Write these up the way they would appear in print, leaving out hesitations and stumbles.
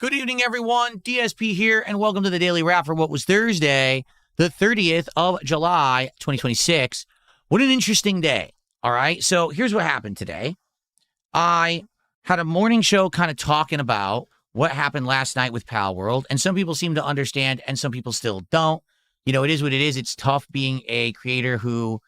Good evening, everyone. DSP here, and welcome to the Daily Wrap for what was Thursday, the 30th of July, 2026. What an interesting day. All right. So here's what happened today. I had a morning show kind of talking about what happened last night with Pal World, and some people seem to understand, and some people still don't. You know, it is what it is. It's tough being a creator who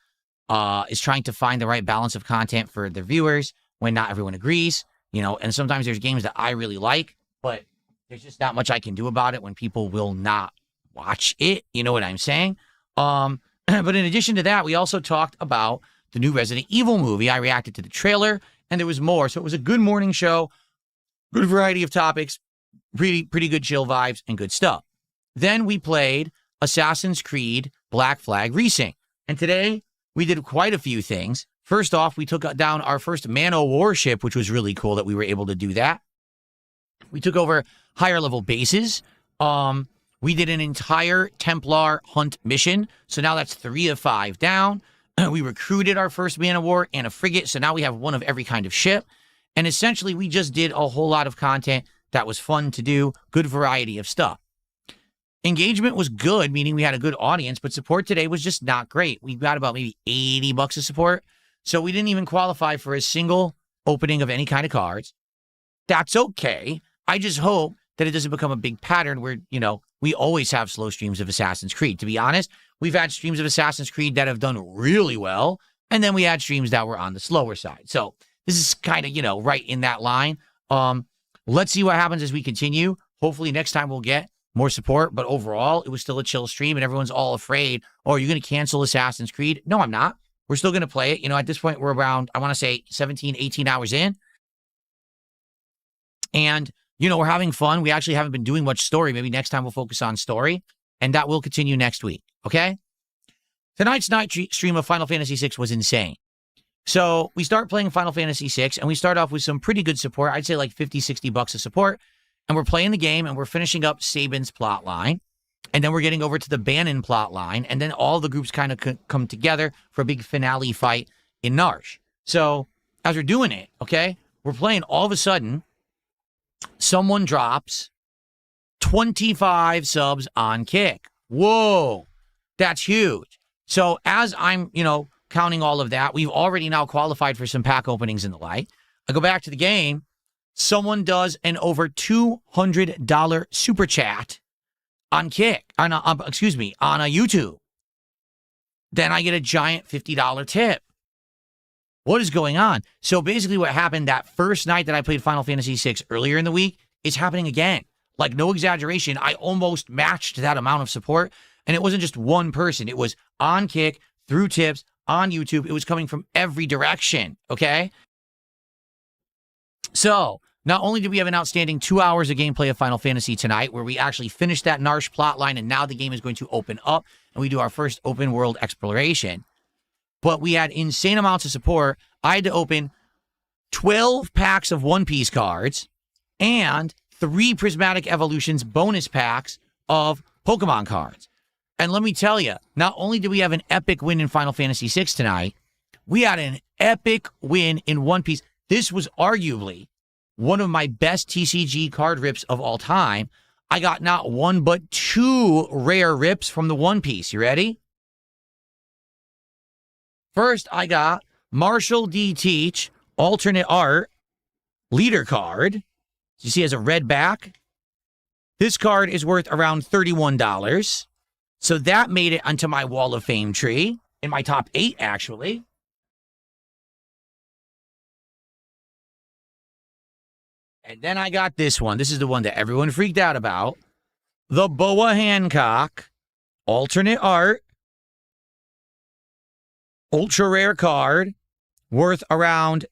is trying to find the right balance of content for their viewers when not everyone agrees. You know, and sometimes there's games that I really like, but there's just not much I can do about it when people will not watch it. You know what I'm saying? But in addition to that, we also talked about the new Resident Evil movie. I reacted to the trailer, and there was more. So it was a good morning show, good variety of topics, pretty good chill vibes, and good stuff. Then we played Assassin's Creed Black Flag Resync. And today, we did quite a few things. First off, we took down our first Man-O-War ship, which was really cool that we were able to do that. We took over higher level bases. We did an entire Templar hunt mission. So now that's 3 of 5 down. We recruited our first Man-O-War and a frigate. So now we have one of every kind of ship. And essentially, we just did a whole lot of content that was fun to do. Good variety of stuff. Engagement was good, meaning we had a good audience, but support today was just not great. We got about maybe $80 of support. So we didn't even qualify for a single opening of any kind of cards. That's okay. I just hope that it doesn't become a big pattern where, you know, we always have slow streams of Assassin's Creed. To be honest, we've had streams of Assassin's Creed that have done really well, and then we had streams that were on the slower side. So this is kind of, you know, right in that line. Let's see what happens as we continue. Hopefully next time we'll get more support, but overall, it was still a chill stream, and everyone's all afraid, oh, are you going to cancel Assassin's Creed? No, I'm not. We're still going to play it. You know, at this point, we're around, I want to say, 17, 18 hours in. And, you know, we're having fun. We actually haven't been doing much story. Maybe next time we'll focus on story, and that will continue next week, okay? Tonight's night stream of Final Fantasy VI was insane. So we start playing Final Fantasy VI, and we start off with some pretty good support. I'd say like $50, $60 of support. And we're playing the game, and we're finishing up Sabin's plot line. And then we're getting over to the Banon plot line. And then all the groups kind of come together for a big finale fight in Narshe. So as we're doing it, okay, we're playing, all of a sudden, someone drops 25 subs on Kick. Whoa, that's huge. So as I'm, you know, counting all of that, we've already now qualified for some pack openings and the like. I go back to the game. Someone does an over $200 super chat on Kick, on a YouTube. Then I get a giant $50 tip. What is going on? So basically what happened that first night that I played Final Fantasy VI earlier in the week is happening again. Like, no exaggeration, I almost matched that amount of support. And it wasn't just one person. It was on Kick, through tips, on YouTube. It was coming from every direction, okay? So, not only did we have an outstanding 2 hours of gameplay of Final Fantasy tonight, where we actually finished that Narshe plotline, and now the game is going to open up, and we do our first open world exploration, but we had insane amounts of support. I had to open 12 packs of One Piece cards and 3 Prismatic Evolutions bonus packs of Pokemon cards. And let me tell you, not only did we have an epic win in Final Fantasy VI tonight, we had an epic win in One Piece. This was arguably one of my best TCG card rips of all time. I got not one, but 2 rare rips from the One Piece. You ready? First, I got Marshall D. Teach, alternate art, leader card. You see it has a red back. This card is worth around $31. So that made it onto my Wall of Fame tree, in my top 8, actually. And then I got this one. This is the one that everyone freaked out about. The Boa Hancock, alternate art, ultra rare card, worth around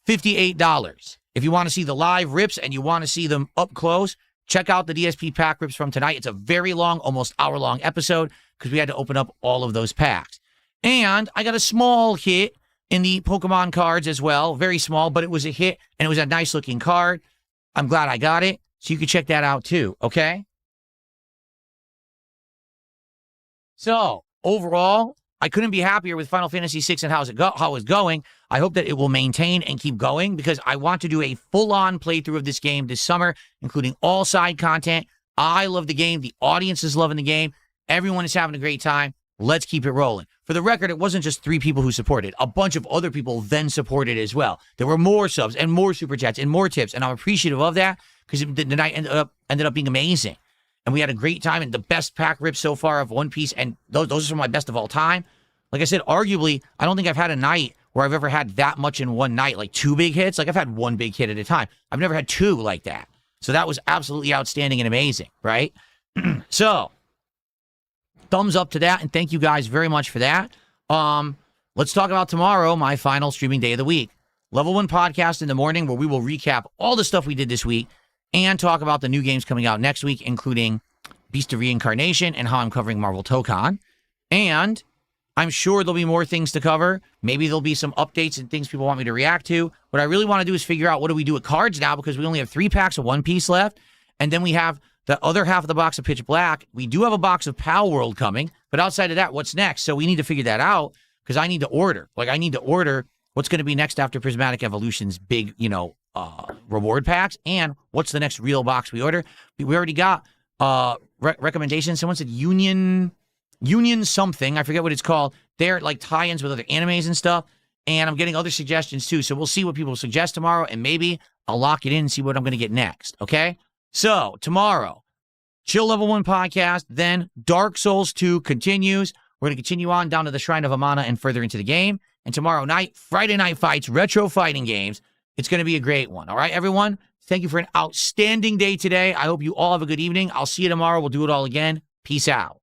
$58. If you want to see the live rips and you want to see them up close, check out the DSP pack rips from tonight. It's a very long, almost hour-long episode because we had to open up all of those packs. And I got a small hit in the Pokemon cards as well. Very small, but it was a hit, and it was a nice-looking card. I'm glad I got it, so you can check that out too, okay? So, overall, I couldn't be happier with Final Fantasy VI and how it's going. I hope that it will maintain and keep going because I want to do a full-on playthrough of this game this summer, including all side content. I love the game. The audience is loving the game. Everyone is having a great time. Let's keep it rolling. For the record, it wasn't just 3 people who supported. A bunch of other people then supported as well. There were more subs and more super chats and more tips, and I'm appreciative of that because the night ended up being amazing. And we had a great time and the best pack rips so far of One Piece, and those are some of my best of all time. Like I said, arguably, I don't think I've had a night where I've ever had that much in one night, like 2 big hits. Like I've had 1 big hit at a time. I've never had 2 like that. So that was absolutely outstanding and amazing, right? So, thumbs up to that, and thank you guys very much for that. Let's talk about tomorrow, my final streaming day of the week. Level 1 podcast in the morning where we will recap all the stuff we did this week and talk about the new games coming out next week, including Beast of Reincarnation and how I'm covering Marvel Tokon. And I'm sure there'll be more things to cover. Maybe there'll be some updates and things people want me to react to. What I really want to do is figure out what do we do with cards now because we only have 3 packs of One Piece left. And then we have the other half of the box of Pitch Black. We do have a box of Pal World coming. But outside of that, what's next? So we need to figure that out because I need to order. Like I need to order what's going to be next after Prismatic Evolution's big, reward packs, and what's the next real box we order. We already got recommendations. Someone said Union something. I forget what it's called. They're like tie-ins with other animes and stuff. And I'm getting other suggestions too. So we'll see what people suggest tomorrow, and maybe I'll lock it in and see what I'm going to get next. Okay? So tomorrow, Chill Level 1 podcast. Then Dark Souls 2 continues. We're going to continue on down to the Shrine of Amana and further into the game. And tomorrow night, Friday Night Fights, retro fighting games. It's going to be a great one. All right, everyone? Thank you for an outstanding day today. I hope you all have a good evening. I'll see you tomorrow. We'll do it all again. Peace out.